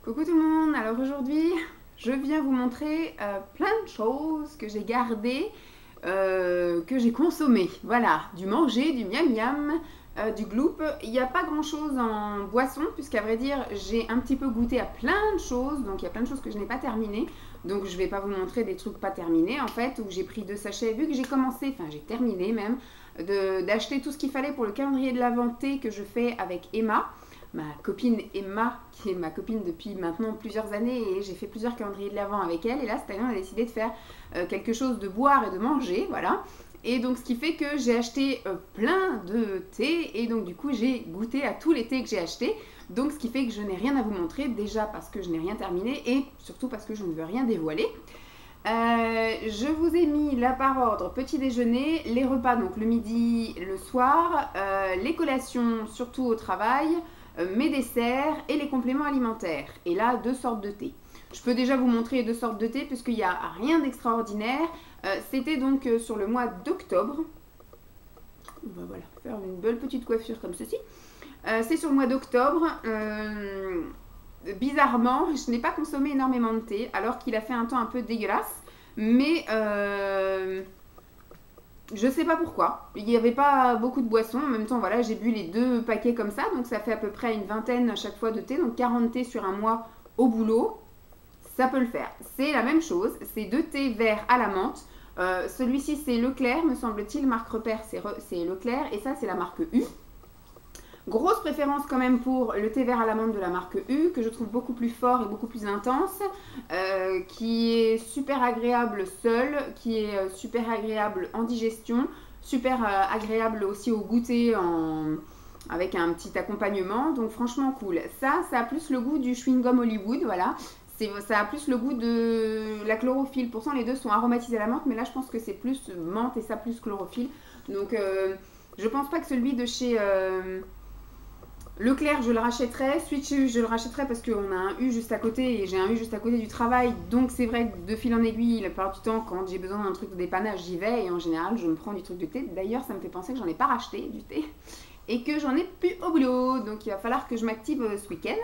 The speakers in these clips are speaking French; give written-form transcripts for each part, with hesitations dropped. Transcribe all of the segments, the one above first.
Coucou tout le monde, alors aujourd'hui je viens vous montrer plein de choses que j'ai gardées, que j'ai consommées. Voilà, du manger, du miam miam, du gloop. Il n'y a pas grand chose en boisson puisqu'à vrai dire j'ai un petit peu goûté à plein de choses, donc il y a plein de choses que je n'ai pas terminées. Donc je ne vais pas vous montrer des trucs pas terminés en fait, où j'ai pris 2 sachets, vu que j'ai commencé, enfin j'ai terminé même, d'acheter tout ce qu'il fallait pour le calendrier de l'Avent que je fais avec Emma. Ma copine Emma, qui est ma copine depuis maintenant plusieurs années, et j'ai fait plusieurs calendriers de l'Avent avec elle. Et là, cette année, on a décidé de faire quelque chose de boire et de manger, voilà. Et donc, ce qui fait que j'ai acheté plein de thé, et donc du coup, j'ai goûté à tous les thés que j'ai achetés. Donc, ce qui fait que je n'ai rien à vous montrer, déjà parce que je n'ai rien terminé, et surtout parce que je ne veux rien dévoiler. Je vous ai mis là par ordre petit déjeuner, les repas donc le midi, le soir, les collations surtout au travail, mes desserts et les compléments alimentaires. Et là, 2 sortes de thé. Je peux déjà vous montrer les 2 sortes de thé puisqu'il n'y a rien d'extraordinaire. C'était donc sur le mois d'octobre. On va voilà, faire une belle petite coiffure comme ceci. C'est sur le mois d'octobre. Bizarrement, je n'ai pas consommé énormément de thé alors qu'il a fait un temps un peu dégueulasse. Mais je sais pas pourquoi. Il n'y avait pas beaucoup de boissons. En même temps, voilà, j'ai bu les 2 paquets comme ça. Donc ça fait à peu près une vingtaine à chaque fois de thé. Donc 40 thés sur un mois au boulot. Ça peut le faire. C'est la même chose. C'est 2 thés verts à la menthe. Celui-ci, c'est Leclerc, me semble-t-il. Marque repère, c'est Leclerc. Et ça, c'est la marque U. Grosse préférence quand même pour le thé vert à l'amande de la marque U, que je trouve beaucoup plus fort et beaucoup plus intense, qui est super agréable seul, qui est super agréable en digestion, super agréable aussi au goûter avec un petit accompagnement, donc franchement cool. Ça a plus le goût du chewing-gum Hollywood, voilà. Ça a plus le goût de la chlorophylle. Pourtant les deux sont aromatisés à la menthe, mais là je pense que c'est plus menthe et ça plus chlorophylle. Donc je pense pas que celui de chez Leclerc, je le rachèterai. Switch U, je le rachèterai parce qu'on a un U juste à côté et j'ai un U juste à côté du travail. Donc c'est vrai que de fil en aiguille, la plupart du temps, quand j'ai besoin d'un truc de dépannage, j'y vais et en général, je me prends du truc de thé. D'ailleurs, ça me fait penser que j'en ai pas racheté du thé et que j'en ai plus au boulot. Donc il va falloir que je m'active ce week-end.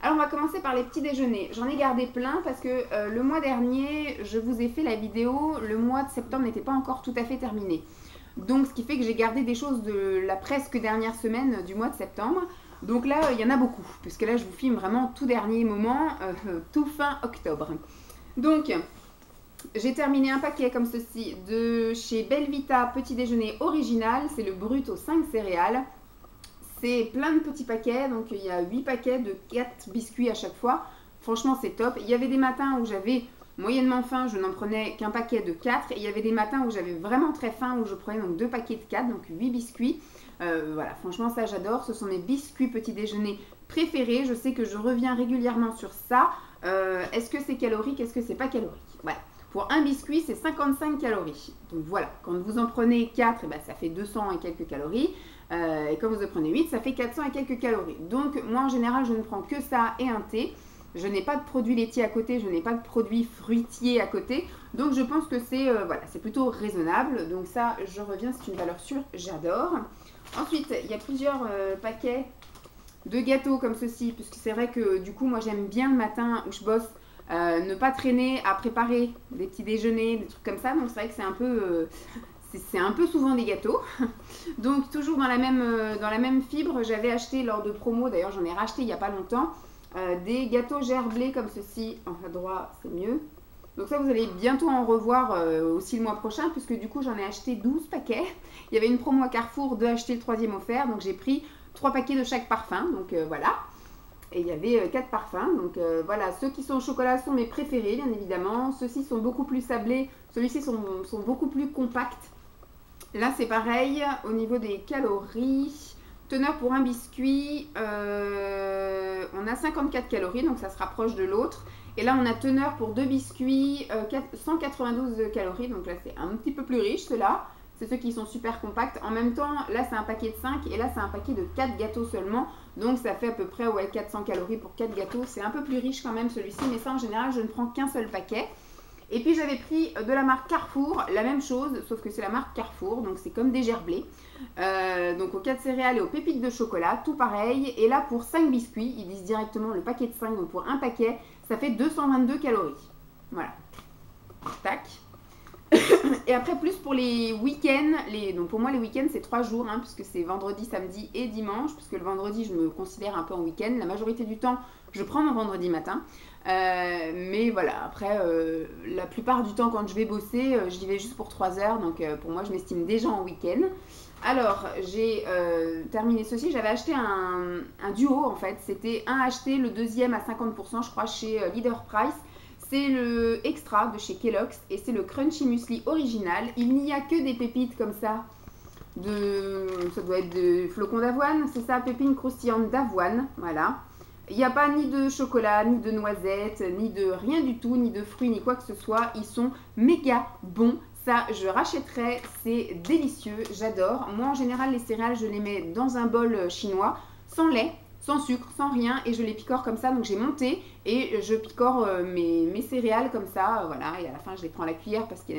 Alors on va commencer par les petits déjeuners. J'en ai gardé plein parce que le mois dernier, je vous ai fait la vidéo. Le mois de septembre n'était pas encore tout à fait terminé. Donc ce qui fait que j'ai gardé des choses de la presque dernière semaine du mois de septembre. Donc là, il y en a beaucoup, puisque là, je vous filme vraiment tout dernier moment, tout fin octobre. Donc, j'ai terminé un paquet comme ceci de chez Belvita Petit Déjeuner Original. C'est le brut aux 5 céréales. C'est plein de petits paquets, donc il y a 8 paquets de 4 biscuits à chaque fois. Franchement, c'est top. Il y avait des matins où j'avais moyennement faim, je n'en prenais qu'un paquet de 4. Et il y avait des matins où j'avais vraiment très faim, où je prenais donc 2 paquets de 4, donc 8 biscuits. Voilà, franchement ça j'adore, ce sont mes biscuits petit déjeuner préférés, je sais que je reviens régulièrement sur ça. Est-ce que c'est calorique, est-ce que c'est pas calorique? Voilà, pour un biscuit c'est 55 calories, donc voilà, quand vous en prenez 4, ben, ça fait 200 et quelques calories, et quand vous en prenez 8, ça fait 400 et quelques calories. Donc moi en général je ne prends que ça et un thé. Je n'ai pas de produits laitiers à côté, je n'ai pas de produits fruitiers à côté. Donc je pense que c'est voilà, c'est plutôt raisonnable. Donc ça, je reviens, c'est une valeur sûre, j'adore. Ensuite, il y a plusieurs paquets de gâteaux comme ceci, puisque c'est vrai que du coup, moi j'aime bien le matin où je bosse, ne pas traîner à préparer des petits déjeuners, des trucs comme ça. Donc c'est vrai que c'est un peu souvent des gâteaux. Donc toujours dans la même fibre, j'avais acheté lors de promo, d'ailleurs j'en ai racheté il n'y a pas longtemps, des gâteaux gerblés comme ceci. En droit, c'est mieux. Donc ça, vous allez bientôt en revoir aussi le mois prochain, puisque du coup, j'en ai acheté 12 paquets. Il y avait une promo à Carrefour de acheter le 3e offert, donc j'ai pris 3 paquets de chaque parfum, donc voilà. Et il y avait 4 parfums, donc voilà, ceux qui sont au chocolat sont mes préférés, bien évidemment. Ceux-ci sont beaucoup plus sablés, ceux-ci sont beaucoup plus compacts. Là, c'est pareil, au niveau des calories... Teneur pour un biscuit, on a 54 calories, donc ça se rapproche de l'autre. Et là, on a teneur pour 2 biscuits, 192 calories, donc là, c'est un petit peu plus riche, ceux-là. C'est ceux qui sont super compacts. En même temps, là, c'est un paquet de 5 et là, c'est un paquet de 4 gâteaux seulement. Donc, ça fait à peu près ouais, 400 calories pour 4 gâteaux. C'est un peu plus riche quand même, celui-ci, mais ça, en général, je ne prends qu'un seul paquet. Et puis j'avais pris de la marque Carrefour, la même chose, sauf que c'est la marque Carrefour, donc c'est comme des gerblés. Donc aux 4 céréales et aux pépites de chocolat, tout pareil. Et là pour 5 biscuits, ils disent directement le paquet de 5, donc pour un paquet, ça fait 222 calories. Voilà. Tac. Et après plus pour les week-ends, donc pour moi les week-ends c'est 3 jours, hein, puisque c'est vendredi, samedi et dimanche, puisque le vendredi je me considère un peu en week-end, la majorité du temps je prends mon vendredi matin, mais voilà, après la plupart du temps quand je vais bosser, j'y vais juste pour 3 heures, donc pour moi je m'estime déjà en week-end. Alors j'ai terminé ceci, j'avais acheté un duo en fait, c'était un acheté, le deuxième à 50% je crois chez Leader Price. C'est le extra de chez Kellogg's et c'est le Crunchy Muesli original. Il n'y a que des pépites comme ça, ça doit être de flocons d'avoine, c'est ça, pépines croustillantes d'avoine, voilà. Il n'y a pas ni de chocolat, ni de noisettes, ni de rien du tout, ni de fruits, ni quoi que ce soit. Ils sont méga bons. Ça, je rachèterai, c'est délicieux, j'adore. Moi, en général, les céréales, je les mets dans un bol chinois, sans lait, sans sucre, sans rien, et je les picore comme ça. Donc j'ai monté et je picore mes céréales comme ça, voilà. Et à la fin, je les prends à la cuillère parce que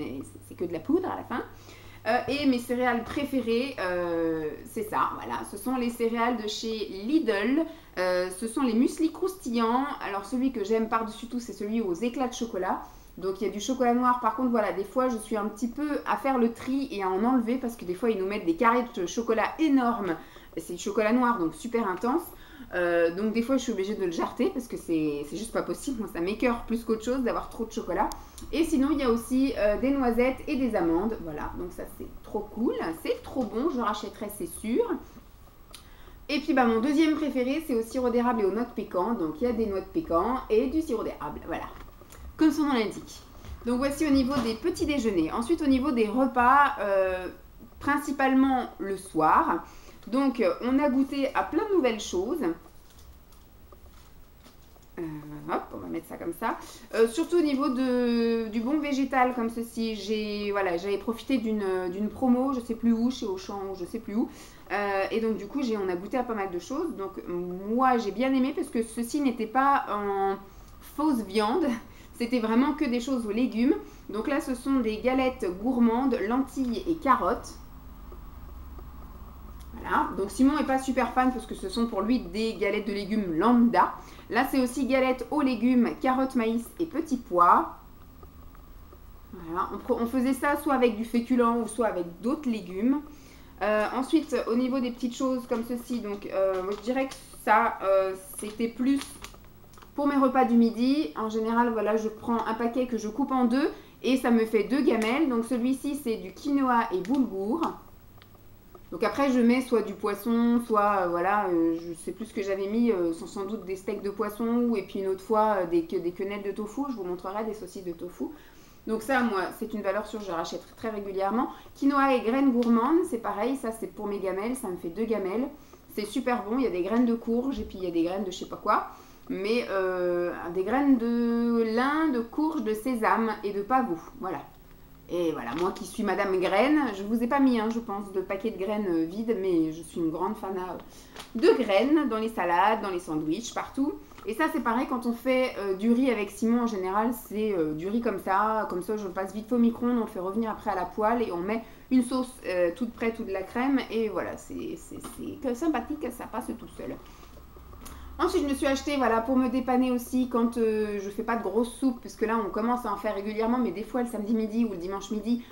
c'est que de la poudre à la fin. Et mes céréales préférées, c'est ça, voilà. Ce sont les céréales de chez Lidl. Ce sont les muesli croustillants. Alors celui que j'aime par-dessus tout, c'est celui aux éclats de chocolat. Donc il y a du chocolat noir. Par contre, voilà, des fois, je suis un petit peu à faire le tri et à en enlever parce que des fois, ils nous mettent des carrés de chocolat énormes. C'est du chocolat noir, donc super intense. Donc des fois je suis obligée de le jarter parce que c'est juste pas possible, moi ça m'écœure plus qu'autre chose d'avoir trop de chocolat. Et sinon il y a aussi des noisettes et des amandes, voilà, donc ça c'est trop cool, c'est trop bon, je rachèterai c'est sûr. Et puis mon deuxième préféré c'est au sirop d'érable et aux noix de pécan, donc il y a des noix de pécan et du sirop d'érable, voilà, comme son nom l'indique. Donc voici au niveau des petits déjeuners. Ensuite au niveau des repas, principalement le soir. Donc, on a goûté à plein de nouvelles choses. Hop, on va mettre ça comme ça. Surtout au niveau du bon végétal comme ceci, j'avais profité d'une promo, je sais plus où, chez Auchan, je sais plus où. Et donc du coup, on a goûté à pas mal de choses. Donc moi, j'ai bien aimé parce que ceci n'était pas en fausse viande. C'était vraiment que des choses aux légumes. Donc là, ce sont des galettes gourmandes, lentilles et carottes. Voilà, donc Simon n'est pas super fan parce que ce sont pour lui des galettes de légumes lambda. Là, c'est aussi galettes aux légumes, carottes, maïs et petits pois. Voilà, on faisait ça soit avec du féculent ou soit avec d'autres légumes. Ensuite, au niveau des petites choses comme ceci, donc je dirais que ça, c'était plus pour mes repas du midi. En général, voilà, je prends un paquet que je coupe en deux et ça me fait 2 gamelles. Donc celui-ci, c'est du quinoa et boulgour. Donc après, je mets soit du poisson, soit, voilà, je sais plus ce que j'avais mis, sans doute des steaks de poisson, et puis une autre fois, des quenelles de tofu, je vous montrerai des saucisses de tofu. Donc ça, moi, c'est une valeur sûre, je rachète très régulièrement. Quinoa et graines gourmandes, c'est pareil, ça c'est pour mes gamelles, ça me fait 2 gamelles. C'est super bon, il y a des graines de courge, et puis il y a des graines de je sais pas quoi. Mais des graines de lin, de courge, de sésame et de pavot, voilà. Et voilà, moi qui suis Madame Graine, je vous ai pas mis, je pense, de paquets de graines vides, mais je suis une grande fan de graines dans les salades, dans les sandwichs, partout. Et ça, c'est pareil, quand on fait du riz avec Simon, en général, c'est du riz comme ça je passe vite fait au micro-ondes, on le fait revenir après à la poêle et on met une sauce toute prête ou de la crème. Et voilà, c'est sympathique, ça passe tout seul. Ensuite, je me suis acheté, voilà, pour me dépanner aussi quand je fais pas de grosses soupes, puisque là, on commence à en faire régulièrement, mais des fois, le samedi midi ou le dimanche midi,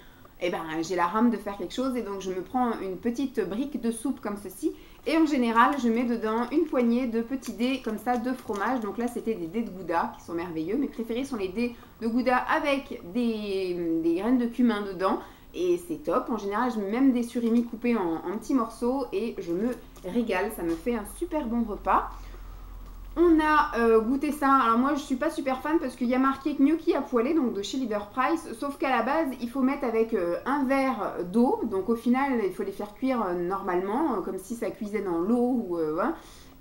j'ai la rame de faire quelque chose, et donc je me prends une petite brique de soupe comme ceci, et en général, je mets dedans une poignée de petits dés comme ça de fromage. Donc là, c'était des dés de gouda qui sont merveilleux. Mes préférés sont les dés de gouda avec des graines de cumin dedans, et c'est top. En général, je mets même des surimi coupés en petits morceaux, et je me régale, ça me fait un super bon repas. On a goûté ça. Alors moi, je suis pas super fan parce qu'il y a marqué gnocchi à poêler, donc de chez Leader Price. Sauf qu'à la base, il faut mettre avec un verre d'eau. Donc au final, il faut les faire cuire normalement, comme si ça cuisait dans l'eau.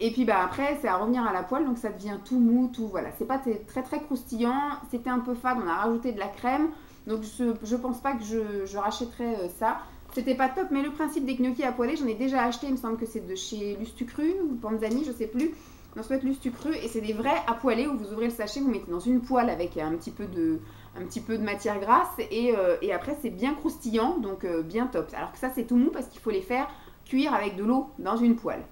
Et puis après, c'est à revenir à la poêle, donc ça devient tout mou, tout voilà. C'est pas très très croustillant. C'était un peu fade, on a rajouté de la crème. Donc je pense pas que je rachèterai ça. C'était pas top, mais le principe des gnocchis à poêler, j'en ai déjà acheté. Il me semble que c'est de chez Lustucru ou Panzani, je sais plus. Non, ça doit être l'ustucru et c'est des vrais à poêler où vous ouvrez le sachet, vous mettez dans une poêle avec un petit peu de matière grasse et après c'est bien croustillant, donc bien top. Alors que ça c'est tout mou parce qu'il faut les faire cuire avec de l'eau dans une poêle.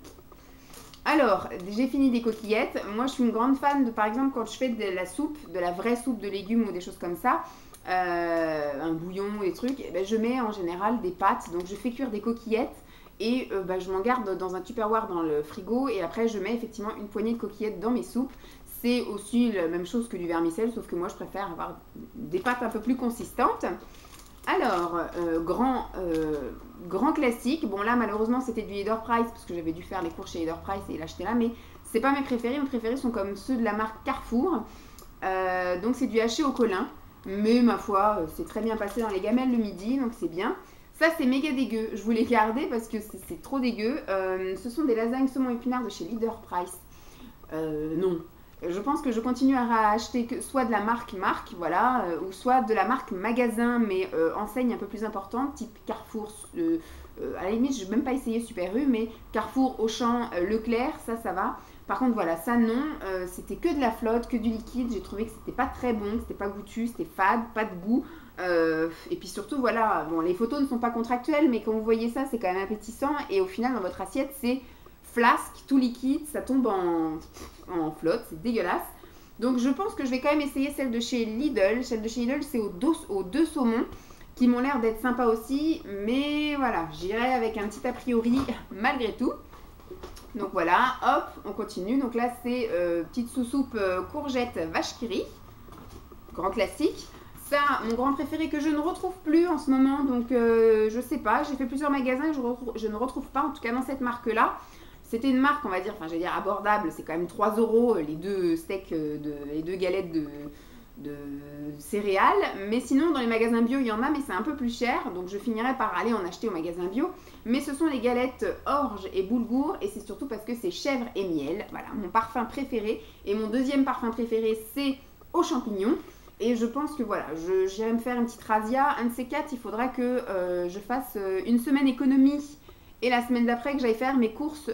Alors, j'ai fini des coquillettes. Moi, je suis une grande fan de, par exemple, quand je fais de la soupe, de la vraie soupe de légumes ou des choses comme ça, un bouillon, des trucs, et ben, je mets en général des pâtes. Donc, je fais cuire des coquillettes et ben, je m'en garde dans un Tupperware dans le frigo. Et après, je mets effectivement une poignée de coquillettes dans mes soupes. C'est aussi la même chose que du vermicelle, sauf que moi, je préfère avoir des pâtes un peu plus consistantes. Alors, grand classique. Bon, là, malheureusement, c'était du Leader Price parce que j'avais dû faire les courses chez Leader Price et l'acheter là. Mais c'est pas mes préférés. Mes préférés sont comme ceux de la marque Carrefour. Donc, c'est du haché au colin. Mais ma foi, c'est très bien passé dans les gamelles le midi. Donc, c'est bien. Ça, c'est méga dégueu. Je voulais garder parce que c'est trop dégueu. Ce sont des lasagnes saumon épinards de chez Leader Price. Non. Je pense que je continue à acheter soit de la marque, voilà, ou soit de la marque magasin, mais enseigne un peu plus importante, type Carrefour, à la limite, je n'ai même pas essayé Super U, mais Carrefour, Auchan, Leclerc, ça va. Par contre, voilà, ça non, c'était que de la flotte, que du liquide, j'ai trouvé que c'était pas très bon, que c'était pas goûtu, c'était fade, pas de goût. Et puis surtout, voilà, bon, les photos ne sont pas contractuelles, mais quand vous voyez ça, c'est quand même appétissant, et au final, dans votre assiette, c'est flasque, tout liquide, ça tombe en flotte, c'est dégueulasse. Donc je pense que je vais quand même essayer celle de chez Lidl. Celle de chez Lidl, c'est aux deux saumons qui m'ont l'air d'être sympas aussi. Mais voilà, j'irai avec un petit a priori malgré tout. Donc voilà, hop, on continue. Donc là, c'est petite sous-soupe courgette vache qui rit. Grand classique. Ça, mon grand préféré que je ne retrouve plus en ce moment. Donc je sais pas, j'ai fait plusieurs magasins et je ne retrouve pas, en tout cas dans cette marque-là. C'était une marque, on va dire, enfin, j'allais dire abordable, c'est quand même 3 € les deux steaks, les deux galettes de céréales. Mais sinon, dans les magasins bio, il y en a, mais c'est un peu plus cher. Donc, je finirai par aller en acheter au magasin bio. Mais ce sont les galettes orge et boulgour. Et c'est surtout parce que c'est chèvre et miel. Voilà, mon parfum préféré. Et mon deuxième parfum préféré, c'est aux champignons. Et je pense que voilà, j'irai me faire une petite razzia. Un de ces quatre, il faudra que je fasse une semaine économie. Et la semaine d'après, que j'aille faire mes courses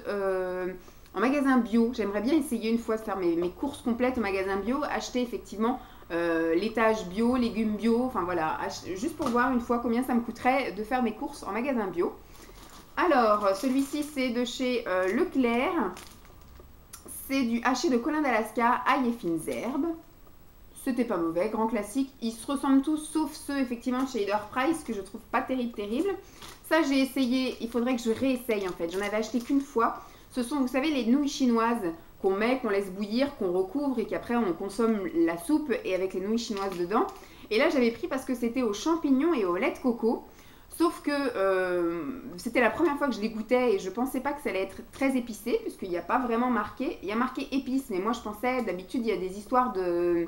en magasin bio. J'aimerais bien essayer une fois de faire mes courses complètes au magasin bio. Acheter effectivement laitage bio, légumes bio. Enfin voilà, juste pour voir une fois combien ça me coûterait de faire mes courses en magasin bio. Alors, celui-ci, c'est de chez Leclerc. C'est du haché de colin d'Alaska, ail et fines herbes. C'était pas mauvais, grand classique. Ils se ressemblent tous, sauf ceux effectivement chez Leader Price, que je trouve pas terrible. Ça, j'ai essayé, il faudrait que je réessaye en fait. J'en avais acheté qu'une fois. Ce sont, vous savez, les nouilles chinoises qu'on met, qu'on laisse bouillir, qu'on recouvre et qu'après on consomme la soupe et avec les nouilles chinoises dedans. Et là, j'avais pris parce que c'était aux champignons et au lait de coco. Sauf que c'était la première fois que je les goûtais et je pensais pas que ça allait être très épicé, puisqu'il n'y a pas vraiment marqué. Il y a marqué épices, mais moi je pensais, d'habitude, il y a des histoires de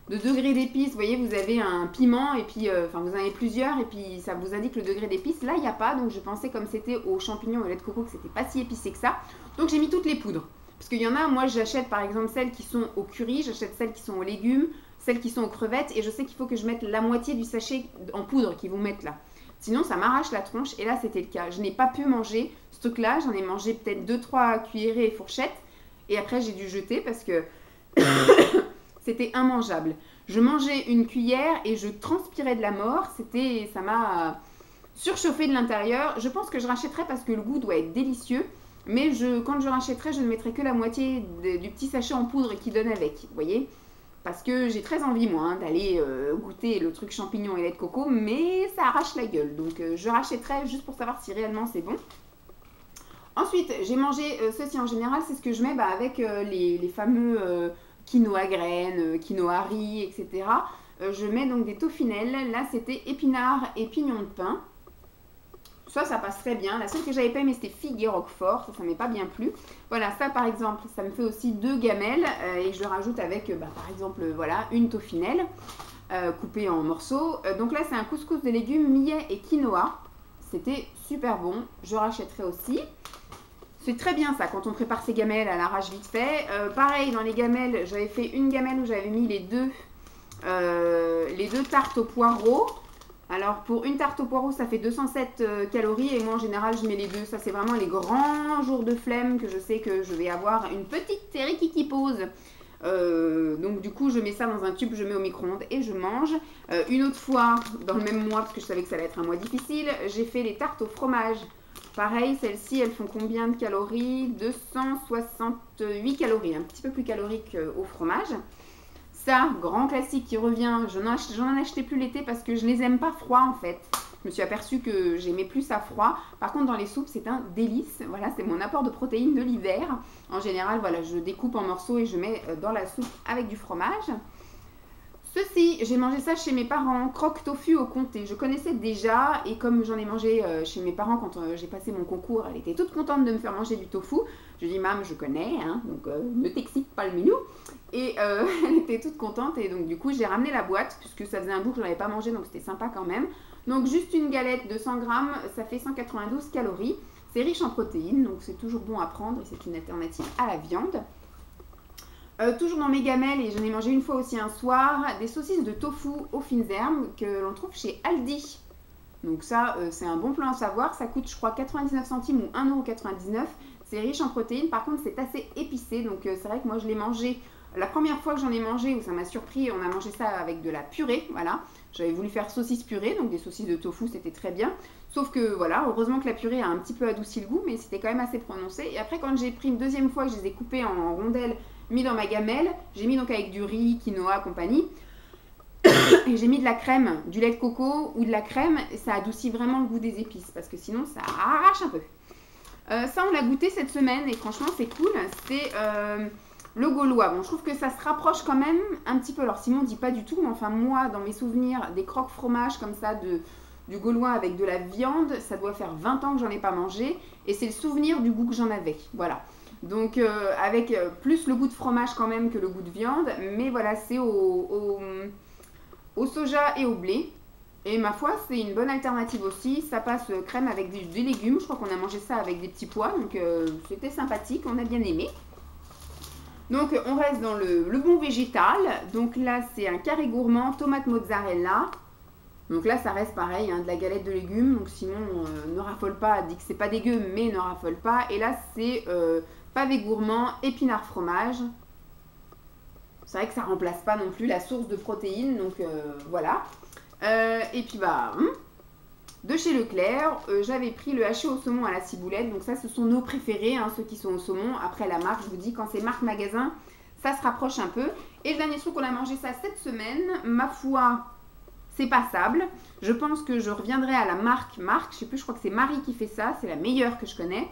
degré d'épices. Vous voyez, vous avez un piment et puis, enfin, vous en avez plusieurs et puis ça vous indique le degré d'épices. Là, il n'y a pas, donc je pensais comme c'était aux champignons et au lait de coco que c'était pas si épicé que ça. Donc j'ai mis toutes les poudres. Parce qu'il y en a, moi j'achète par exemple celles qui sont au curry, j'achète celles qui sont aux légumes, celles qui sont aux crevettes et je sais qu'il faut que je mette la moitié du sachet en poudre qu'ils vous mettent là. Sinon, ça m'arrache la tronche et là, c'était le cas. Je n'ai pas pu manger ce truc-là, j'en ai mangé peut-être 2-3 cuillerées et fourchettes et après j'ai dû jeter parce que c'était immangeable. Je mangeais une cuillère et je transpirais de la mort. Ça m'a surchauffé de l'intérieur. Je pense que je rachèterai parce que le goût doit être délicieux. Mais quand je rachèterai, je ne mettrai que la moitié du petit sachet en poudre qui donne avec. Vous voyez ? Parce que j'ai très envie, moi, d'aller goûter le truc champignon et lait de coco. Mais ça arrache la gueule. Donc je rachèterai juste pour savoir si réellement c'est bon. Ensuite, j'ai mangé ceci en général. C'est ce que je mets avec les fameux... quinoa graines, quinoa riz, etc. Je mets donc des toffinelles. Là, c'était épinards et pignons de pain. Ça passe très bien. La seule que j'avais pas aimée, c'était figues et roquefort. Ça m'est pas bien plu. Voilà, ça par exemple, ça me fait aussi 2 gamelles. Et je le rajoute avec, par exemple, voilà, une toffinelle coupée en morceaux. Donc là, c'est un couscous de légumes, millet et quinoa. C'était super bon. Je rachèterai aussi. C'est très bien ça, quand on prépare ses gamelles à l'arrache vite fait. Pareil, dans les gamelles, j'avais fait une gamelle où j'avais mis les deux tartes au poireau. Alors pour une tarte au poireau, ça fait 207 calories et moi en général je mets les deux. Ça c'est vraiment les grands jours de flemme que je sais que je vais avoir une petite série qui pose. Donc du coup je mets ça dans un tube, je mets au micro-ondes et je mange. Une autre fois, dans le même mois, parce que je savais que ça allait être un mois difficile, j'ai fait les tartes au fromage. Pareil, celles-ci, elles font combien de calories? 268 calories, un petit peu plus calorique au fromage. Ça, grand classique qui revient, j'en achetais plus l'été parce que je les aime pas froids en fait. Je me suis aperçue que j'aimais plus ça froid. Par contre, dans les soupes, c'est un délice. Voilà, c'est mon apport de protéines de l'hiver. En général, voilà, je découpe en morceaux et je mets dans la soupe avec du fromage. Ceci, j'ai mangé ça chez mes parents, croque tofu au comté. Je connaissais déjà et comme j'en ai mangé chez mes parents quand j'ai passé mon concours, elle était toute contente de me faire manger du tofu. Je dis, Mam, je connais, hein, donc ne t'excite pas le minou. Et elle était toute contente et donc du coup j'ai ramené la boîte puisque ça faisait un bout que je n'avais pas mangé donc c'était sympa quand même. Donc juste une galette de 100 grammes, ça fait 192 calories. C'est riche en protéines donc c'est toujours bon à prendre et c'est une alternative à la viande. Toujours dans mes gamelles, et j'en ai mangé une fois aussi un soir, des saucisses de tofu aux fines herbes que l'on trouve chez Aldi. Donc ça, c'est un bon plan à savoir. Ça coûte, je crois, 99 centimes ou 1,99 €. C'est riche en protéines. Par contre, c'est assez épicé. Donc c'est vrai que moi, je l'ai mangé. La première fois que j'en ai mangé, où ça m'a surpris, on a mangé ça avec de la purée. Voilà. J'avais voulu faire saucisse purée, donc des saucisses de tofu, c'était très bien. Sauf que voilà, heureusement que la purée a un petit peu adouci le goût, mais c'était quand même assez prononcé. Et après, quand j'ai pris une deuxième fois, que je les ai coupées en rondelles, mis dans ma gamelle, j'ai mis donc avec du riz, quinoa, compagnie. Et j'ai mis de la crème, du lait de coco ou de la crème, et ça adoucit vraiment le goût des épices, parce que sinon ça arrache un peu. Ça, on l'a goûté cette semaine, et franchement, c'est cool. C'est le gaulois. Bon, je trouve que ça se rapproche quand même un petit peu. Alors, Simon ne dit pas du tout, mais enfin, moi, dans mes souvenirs, des croque-fromage comme ça, du gaulois avec de la viande, ça doit faire 20 ans que j'en ai pas mangé, et c'est le souvenir du goût que j'en avais. Voilà. Donc avec plus le goût de fromage quand même que le goût de viande, mais voilà, c'est au soja et au blé. Et ma foi, c'est une bonne alternative aussi. Ça passe crème avec des légumes. Je crois qu'on a mangé ça avec des petits pois, donc c'était sympathique, on a bien aimé. Donc on reste dans le bon végétal. Donc là, c'est un carré gourmand, tomate mozzarella. Donc là, ça reste pareil, hein, de la galette de légumes. Donc sinon, ne raffole pas, dit que c'est pas dégueu, mais ne raffole pas. Et là, c'est pavé gourmand, épinard fromage. C'est vrai que ça remplace pas non plus la source de protéines, donc voilà. Et puis bah, de chez Leclerc, j'avais pris le haché au saumon à la ciboulette. Donc ça, ce sont nos préférés, hein, ceux qui sont au saumon. Après la marque, je vous dis, quand c'est marque magasin, ça se rapproche un peu. Et le dernier truc, on a mangé ça cette semaine. Ma foi, c'est passable. Je pense que je reviendrai à la marque. Je sais plus, je crois que c'est Marie qui fait ça. C'est la meilleure que je connais.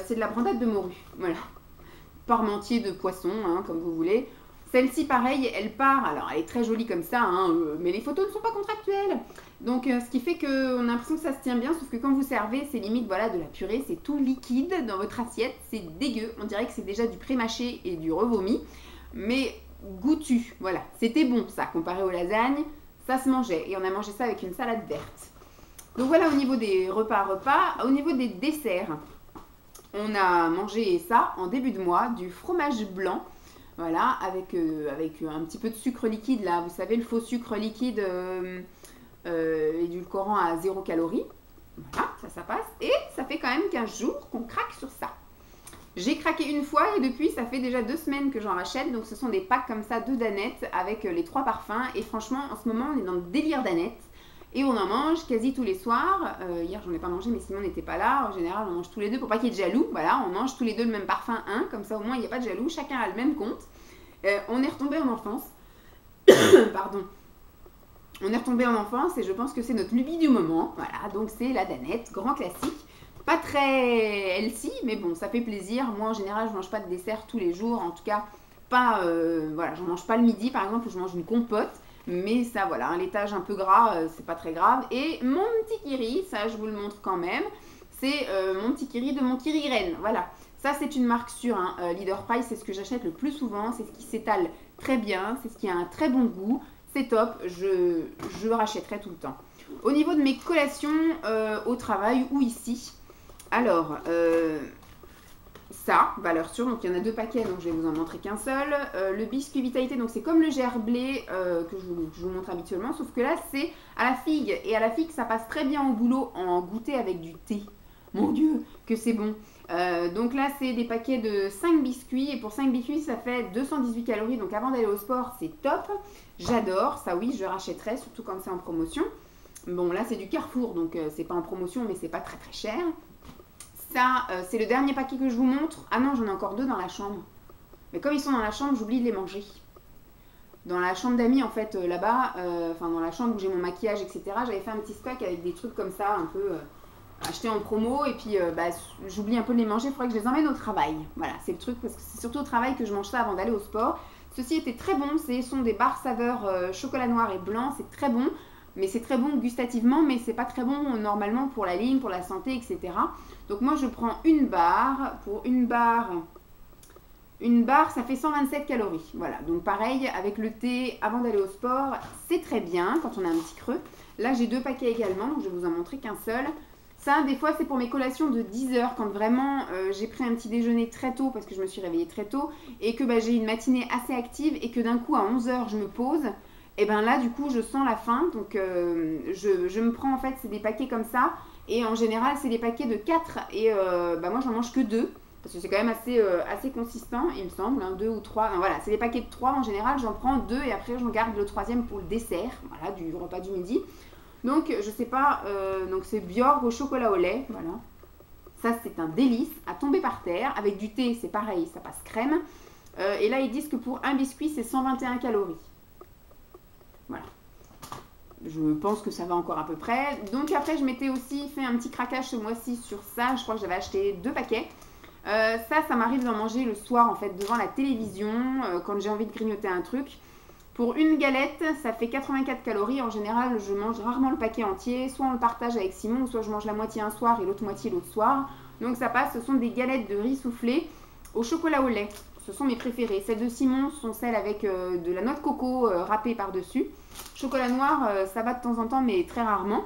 C'est de la brandade de morue. Voilà. Parmentier de poisson, hein, comme vous voulez. Celle-ci, pareil, elle part. Alors, elle est très jolie comme ça, hein, mais les photos ne sont pas contractuelles. Donc, ce qui fait qu'on a l'impression que ça se tient bien, sauf que quand vous servez, c'est limite voilà, de la purée. C'est tout liquide dans votre assiette. C'est dégueu. On dirait que c'est déjà du pré-mâché et du revomi. Mais goûtu. Voilà. C'était bon, ça, comparé aux lasagnes. Ça se mangeait. Et on a mangé ça avec une salade verte. Donc, voilà au niveau des repas. Au niveau des desserts, on a mangé ça en début de mois, du fromage blanc. Voilà, avec un petit peu de sucre liquide, là, vous savez, le faux sucre liquide édulcorant à 0 calories. Voilà, ça passe. Et ça fait quand même 15 jours qu'on craque sur ça. J'ai craqué une fois et depuis, ça fait déjà 2 semaines que j'en rachète. Donc, ce sont des packs comme ça de danettes avec les 3 parfums. Et franchement, en ce moment, on est dans le délire danettes. Et on en mange quasi tous les soirs. Hier, j'en ai pas mangé, mais Simon n'était pas là. En général, on mange tous les deux pour pas qu'il y ait de jaloux. Voilà, on mange tous les deux le même parfum, comme ça au moins il n'y a pas de jaloux. Chacun a le même compte. On est retombé en enfance. Pardon. On est retombé en enfance et je pense que c'est notre lubie du moment. Voilà, donc c'est la danette, grand classique. Pas très healthy, mais bon, ça fait plaisir. Moi, en général, je mange pas de dessert tous les jours. En tout cas, pas, voilà, j'en mange pas le midi, par exemple, où je mange une compote. Mais ça, voilà, un laitage un peu gras, c'est pas très grave. Et mon petit kiri, ça, je vous le montre quand même. C'est mon petit kiri de mon Kiri Graine. Voilà, ça, c'est une marque sûre. Hein. Leader Price, c'est ce que j'achète le plus souvent. C'est ce qui s'étale très bien. C'est ce qui a un très bon goût. C'est top. Je rachèterai tout le temps. Au niveau de mes collations au travail ou ici, alors, ça, valeur sûre, donc il y en a 2 paquets, donc je vais vous en montrer qu'un seul. Le biscuit Vitalité, donc c'est comme le gerblé que je vous montre habituellement, sauf que là c'est à la figue, et à la figue ça passe très bien au boulot en goûter avec du thé. Mon Dieu, que c'est bon. Donc là c'est des paquets de 5 biscuits, et pour 5 biscuits ça fait 218 calories, donc avant d'aller au sport c'est top. J'adore, ça oui je rachèterai, surtout quand c'est en promotion. Bon là c'est du Carrefour, donc c'est pas en promotion mais c'est pas très très cher. Ça, c'est le dernier paquet que je vous montre. Ah non, j'en ai encore 2 dans la chambre. Mais comme ils sont dans la chambre, j'oublie de les manger. Dans la chambre d'amis, en fait, là-bas, enfin dans la chambre où j'ai mon maquillage, etc., j'avais fait un petit stock avec des trucs comme ça, un peu achetés en promo. Et puis, j'oublie un peu de les manger. Il faudrait que je les emmène au travail. Voilà, c'est le truc, parce que c'est surtout au travail que je mange ça avant d'aller au sport. Ceci était très bon. Ce sont des barres saveur chocolat noir et blanc. C'est très bon. Mais c'est très bon gustativement, mais c'est pas très bon normalement pour la ligne, pour la santé, etc. Donc moi je prends une barre. Pour une barre ça fait 127 calories. Voilà, donc pareil avec le thé avant d'aller au sport, c'est très bien quand on a un petit creux. Là j'ai 2 paquets également, donc je vais vous en montrer qu'un seul. Ça, des fois, c'est pour mes collations de 10 heures, quand vraiment j'ai pris un petit déjeuner très tôt, parce que je me suis réveillée très tôt, et que j'ai une matinée assez active, et que d'un coup, à 11 heures, je me pose. Et bien là, du coup, je sens la faim, donc je me prends, en fait, c'est des paquets comme ça, et en général, c'est des paquets de 4, et moi, j'en mange que 2, parce que c'est quand même assez consistant, il me semble, 2 ou 3, enfin, voilà, c'est des paquets de 3, en général, j'en prends 2, et après, j'en garde le 3e pour le dessert, voilà, du repas du midi. Donc, je sais pas, donc c'est Bjorg au chocolat au lait, voilà. Ça, c'est un délice, à tomber par terre, avec du thé, c'est pareil, ça passe crème. Et là, ils disent que pour un biscuit, c'est 121 calories. Voilà. Je pense que ça va encore à peu près. Donc après, je m'étais aussi fait un petit craquage ce mois-ci sur ça. Je crois que j'avais acheté 2 paquets. Ça m'arrive d'en manger le soir, en fait, devant la télévision, quand j'ai envie de grignoter un truc. Pour une galette, ça fait 84 calories. En général, je mange rarement le paquet entier. Soit on le partage avec Simon, soit je mange la moitié un soir et l'autre moitié l'autre soir. Donc ça passe, ce sont des galettes de riz soufflé au chocolat au lait. Ce sont mes préférées. Celles de Simon sont celles avec de la noix de coco râpée par-dessus. Chocolat noir, ça va de temps en temps, mais très rarement.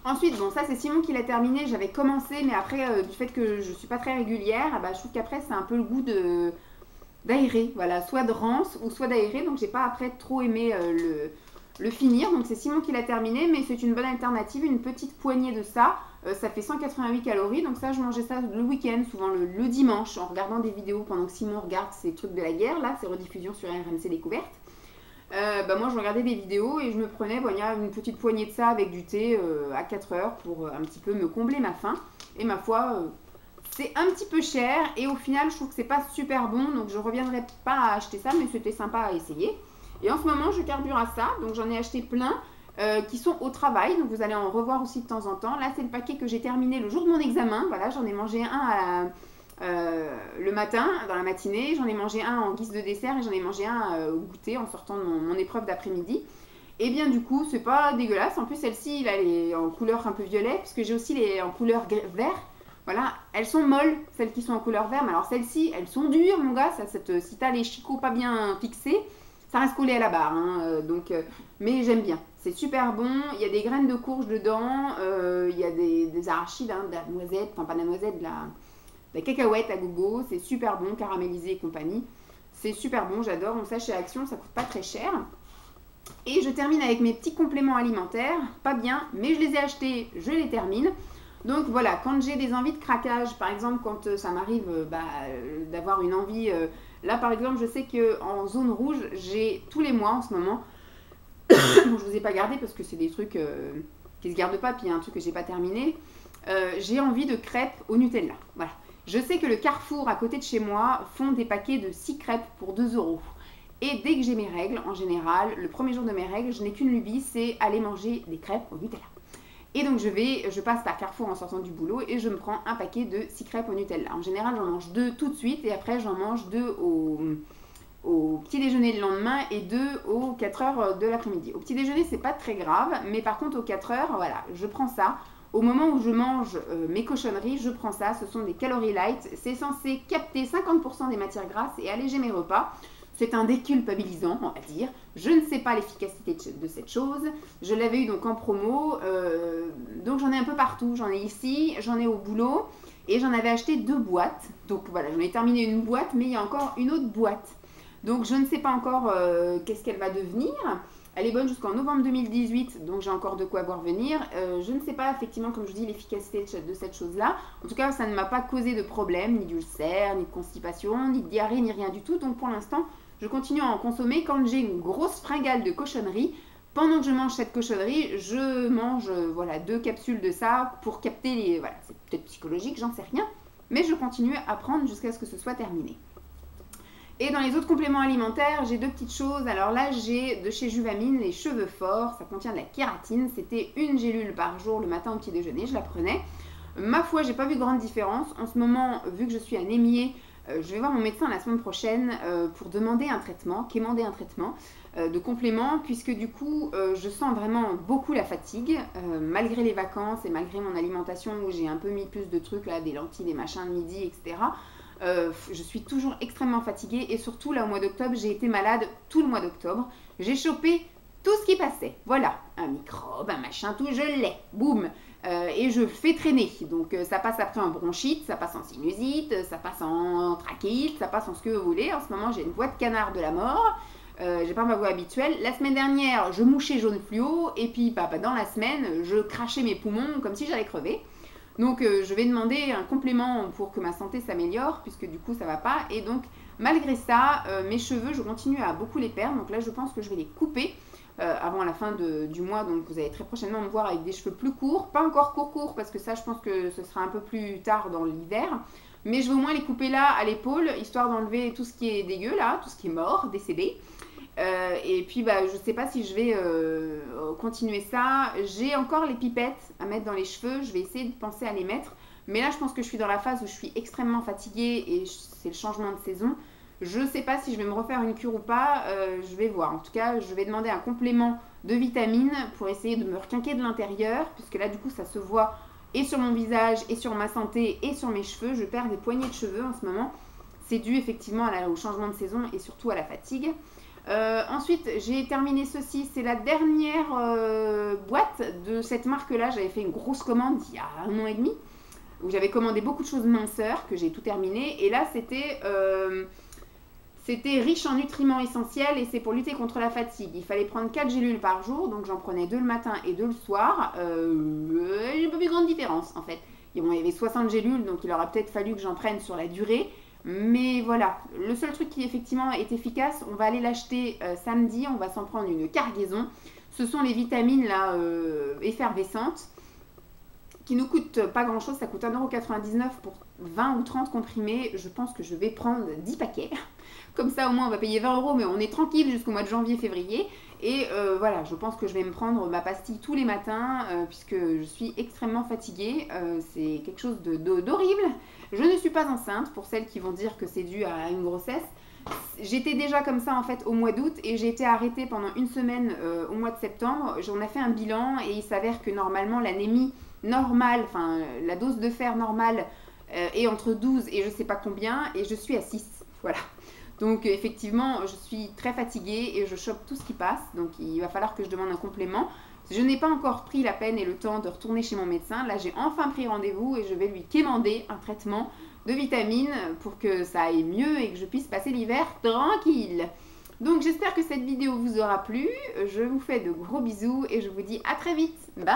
Ensuite, bon, ça c'est Simon qui l'a terminé. J'avais commencé, mais après, du fait que je ne suis pas très régulière, je trouve qu'après, c'est un peu le goût d'aérer. Voilà, soit de rance ou soit d'aérer. Donc, j'ai pas après trop aimé le finir. Donc, c'est Simon qui l'a terminé, mais c'est une bonne alternative. Une petite poignée de ça. Ça fait 188 calories, donc ça je mangeais ça le week-end, souvent le dimanche, en regardant des vidéos pendant que Simon regarde ces trucs de la guerre, là, ces rediffusions sur RMC Découverte. Moi je regardais des vidéos et je me prenais il y a une petite poignée de ça avec du thé à 4 heures pour un petit peu me combler ma faim. Et ma foi, c'est un petit peu cher et au final je trouve que c'est pas super bon, donc je reviendrai pas à acheter ça, mais c'était sympa à essayer. Et en ce moment je carbure à ça, donc j'en ai acheté plein. Qui sont au travail, donc vous allez en revoir aussi de temps en temps. Là, c'est le paquet que j'ai terminé le jour de mon examen. Voilà, j'en ai mangé un le matin, dans la matinée. J'en ai mangé un en guise de dessert et j'en ai mangé un au goûter en sortant de mon épreuve d'après-midi. Et bien du coup, c'est pas dégueulasse. En plus, celle-ci, elle est en couleur un peu violet, puisque j'ai aussi les en couleur vert. Voilà, elles sont molles, celles qui sont en couleur vert. Mais alors celles-ci, elles sont dures, mon gars. Si t'as les chicots pas bien fixés, ça reste collé à la barre. Mais j'aime bien. C'est super bon, il y a des graines de courge dedans, il y a des arachides, de la noisette, enfin pas de la noisette, de la cacahuète à gogo, c'est super bon, caramélisé et compagnie. C'est super bon, j'adore, on sait chez Action, ça coûte pas très cher. Et je termine avec mes petits compléments alimentaires, pas bien, mais je les ai achetés, je les termine. Donc voilà, quand j'ai des envies de craquage, par exemple quand ça m'arrive d'avoir une envie, là par exemple je sais qu'en zone rouge, j'ai tous les mois en ce moment, bon, je vous ai pas gardé parce que c'est des trucs qui se gardent pas, puis il y a un truc que j'ai pas terminé. J'ai envie de crêpes au Nutella. Voilà. Je sais que le Carrefour à côté de chez moi font des paquets de 6 crêpes pour 2 €. Et dès que j'ai mes règles, en général, le premier jour de mes règles, je n'ai qu'une lubie, c'est aller manger des crêpes au Nutella. Et donc je passe par Carrefour en sortant du boulot et je me prends un paquet de 6 crêpes au Nutella. En général, j'en mange 2 tout de suite et après j'en mange 2 au petit déjeuner le lendemain et 2 aux 4 heures de l'après-midi. Au petit déjeuner, c'est pas très grave, mais par contre aux 4 heures, voilà, je prends ça. Au moment où je mange mes cochonneries, je prends ça. Ce sont des calories light. C'est censé capter 50% des matières grasses et alléger mes repas. C'est un déculpabilisant, on va dire. Je ne sais pas l'efficacité de cette chose. Je l'avais eu donc en promo. Donc j'en ai un peu partout. J'en ai ici, j'en ai au boulot. Et j'en avais acheté 2 boîtes. Donc voilà, j'en ai terminé une boîte, mais il y a encore une autre boîte. Donc je ne sais pas encore qu'est-ce qu'elle va devenir. Elle est bonne jusqu'en novembre 2018, donc j'ai encore de quoi voir venir. Je ne sais pas effectivement, comme je dis, l'efficacité de cette chose-là. En tout cas, ça ne m'a pas causé de problème, ni d'ulcère, ni de constipation, ni de diarrhée, ni rien du tout. Donc pour l'instant, je continue à en consommer. Quand j'ai une grosse fringale de cochonnerie, pendant que je mange cette cochonnerie, je mange voilà, 2 capsules de ça pour capter les... Voilà, c'est peut-être psychologique, j'en sais rien. Mais je continue à prendre jusqu'à ce que ce soit terminé. Et dans les autres compléments alimentaires, j'ai 2 petites choses. Alors là, j'ai de chez Juvamine les cheveux forts. Ça contient de la kératine. C'était une gélule par jour le matin au petit déjeuner. Je la prenais. Ma foi, j'ai pas vu grande différence. En ce moment, vu que je suis anémiée, je vais voir mon médecin la semaine prochaine pour demander un traitement, quémander un traitement de complément, puisque du coup, je sens vraiment beaucoup la fatigue, malgré les vacances et malgré mon alimentation où j'ai un peu mis plus de trucs, là, des lentilles, des machins de midi, etc. Je suis toujours extrêmement fatiguée et surtout là au mois d'octobre, j'ai été malade tout le mois d'octobre. J'ai chopé tout ce qui passait. Voilà, un microbe, un machin, tout, je l'ai. Boum. Et je fais traîner. Donc ça passe après en bronchite, ça passe en sinusite, ça passe en trachéite, ça passe en ce que vous voulez. En ce moment, j'ai une voix de canard de la mort. J'ai pas ma voix habituelle. La semaine dernière, je mouchais jaune fluo et puis dans la semaine, je crachais mes poumons comme si j'allais crever. Donc je vais demander un complément pour que ma santé s'améliore, puisque du coup ça va pas. Et donc malgré ça, mes cheveux, je continue à beaucoup les perdre. Donc là je pense que je vais les couper avant la fin du mois. Donc vous allez très prochainement me voir avec des cheveux plus courts. Pas encore court parce que ça je pense que ce sera un peu plus tard dans l'hiver. Mais je vais au moins les couper là à l'épaule, histoire d'enlever tout ce qui est dégueu là, tout ce qui est mort, décédé. Et puis je sais pas si je vais continuer ça. J'ai encore les pipettes à mettre dans les cheveux. Je vais essayer de penser à les mettre. Mais là je pense que je suis dans la phase où je suis extrêmement fatiguée et c'est le changement de saison. Je sais pas si je vais me refaire une cure ou pas. Je vais voir. En tout cas je vais demander un complément de vitamines pour essayer de me requinquer de l'intérieur. Puisque là du coup ça se voit et sur mon visage et sur ma santé et sur mes cheveux. Je perds des poignées de cheveux en ce moment. C'est dû effectivement au changement de saison et surtout à la fatigue. Ensuite, j'ai terminé ceci. C'est la dernière boîte de cette marque-là. J'avais fait une grosse commande il y a 1 an et demi où j'avais commandé beaucoup de choses minceurs que j'ai tout terminé. Et là, c'était riche en nutriments essentiels et c'est pour lutter contre la fatigue. Il fallait prendre 4 gélules par jour. Donc, j'en prenais 2 le matin et 2 le soir. J'ai pas vu grande différence en fait. Et bon, il y avait 60 gélules, donc il aura peut-être fallu que j'en prenne sur la durée. Mais voilà, le seul truc qui effectivement est efficace, on va aller l'acheter samedi, on va s'en prendre une cargaison. Ce sont les vitamines là, effervescentes qui nous coûtent pas grand chose, ça coûte 1,99 € pour 20 ou 30 comprimés. Je pense que je vais prendre 10 paquets. Comme ça au moins on va payer 20 €, mais on est tranquille jusqu'au mois de janvier-février. Et voilà, je pense que je vais me prendre ma pastille tous les matins puisque je suis extrêmement fatiguée. C'est quelque chose d'horrible. Je ne suis pas enceinte, pour celles qui vont dire que c'est dû à une grossesse. J'étais déjà comme ça en fait au mois d'août et j'ai été arrêtée pendant 1 semaine au mois de septembre. J'en ai fait un bilan et il s'avère que normalement l'anémie normale, enfin la dose de fer normale est entre 12 et je sais pas combien et je suis à 6. Voilà. Donc effectivement, je suis très fatiguée et je chope tout ce qui passe. Donc il va falloir que je demande un complément. Je n'ai pas encore pris la peine et le temps de retourner chez mon médecin. Là, j'ai enfin pris rendez-vous et je vais lui quémander un traitement de vitamines pour que ça aille mieux et que je puisse passer l'hiver tranquille. Donc j'espère que cette vidéo vous aura plu. Je vous fais de gros bisous et je vous dis à très vite. Bye!